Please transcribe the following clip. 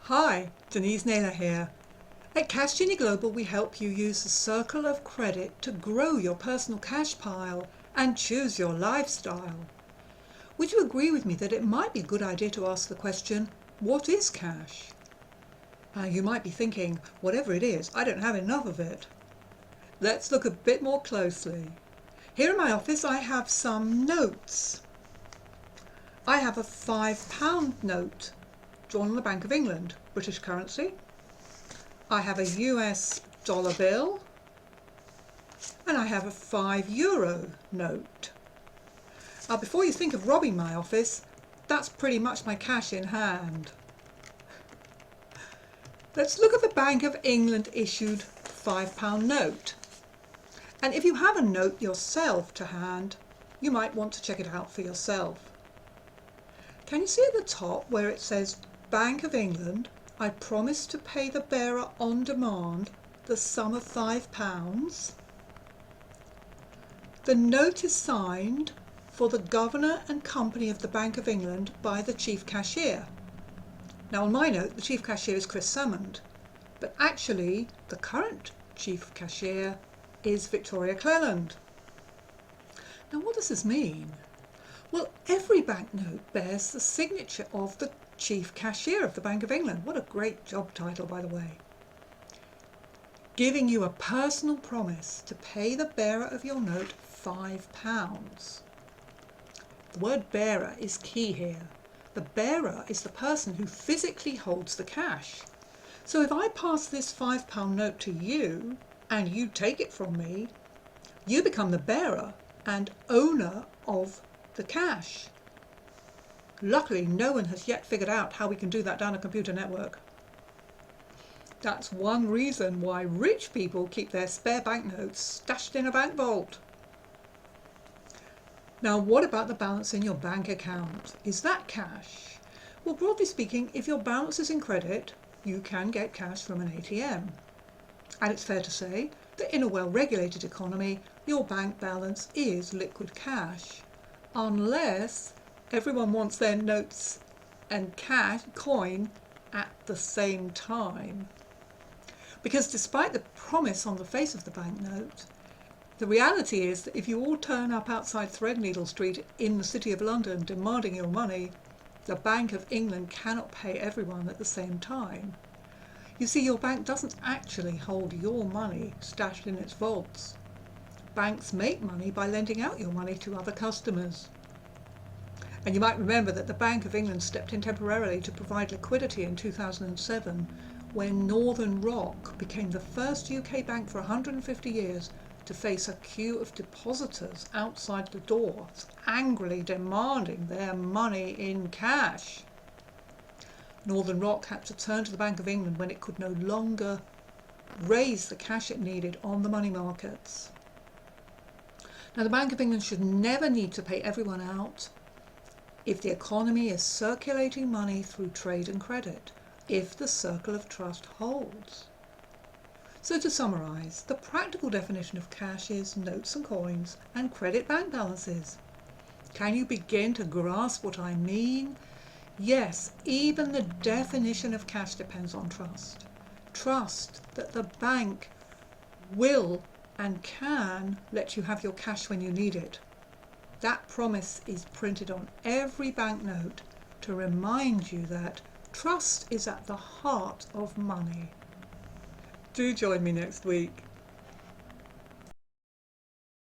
Hi, Denise Naylor here. At Genie Global, we help you use the circle of credit to grow your personal cash pile and choose your lifestyle. Would you agree with me that it might be a good idea to ask the question, what is cash? You might be thinking, whatever it is, I don't have enough of it. Let's look a bit more closely. Here in my office, I have some notes. I have a £5 note drawn on the Bank of England, British currency. I have a US dollar bill, and I have a €5 note. Now, before you think of robbing my office, that's pretty much my cash in hand. Let's look at the Bank of England issued £5 note. And if you have a note yourself to hand, you might want to check it out for yourself. Can you see at the top where it says Bank of England, I promise to pay the bearer on demand the sum of £5? The note is signed for the Governor and Company of the Bank of England by the Chief Cashier. Now on my note, the Chief Cashier is Chris Salmond, but actually the current Chief Cashier is Victoria Cleland. Now what does this mean? Well, every banknote bears the signature of the Chief Cashier of the Bank of England. What a great job title, by the way. Giving you a personal promise to pay the bearer of your note £5. The word bearer is key here. The bearer is the person who physically holds the cash. So if I pass this £5 note to you and you take it from me, you become the bearer and owner of the cash. Luckily, no one has yet figured out how we can do that down a computer network. That's one reason why rich people keep their spare banknotes stashed in a bank vault. Now, what about the balance in your bank account? Is that cash? Well, broadly speaking, if your balance is in credit, you can get cash from an ATM. And it's fair to say that in a well-regulated economy, your bank balance is liquid cash, unless everyone wants their notes and cash, coin, at the same time. Because despite the promise on the face of the banknote, the reality is that if you all turn up outside Threadneedle Street in the City of London demanding your money, the Bank of England cannot pay everyone at the same time. You see, your bank doesn't actually hold your money stashed in its vaults. Banks make money by lending out your money to other customers. And you might remember that the Bank of England stepped in temporarily to provide liquidity in 2007 when Northern Rock became the first UK bank for 150 years to face a queue of depositors outside the doors, angrily demanding their money in cash. Northern Rock had to turn to the Bank of England when it could no longer raise the cash it needed on the money markets. Now, the Bank of England should never need to pay everyone out if the economy is circulating money through trade and credit, if the circle of trust holds. So to summarise, the practical definition of cash is notes and coins and credit bank balances. Can you begin to grasp what I mean? Yes, even the definition of cash depends on trust. Trust that the bank will and can let you have your cash when you need it. That promise is printed on every banknote to remind you that trust is at the heart of money. Do join me next week.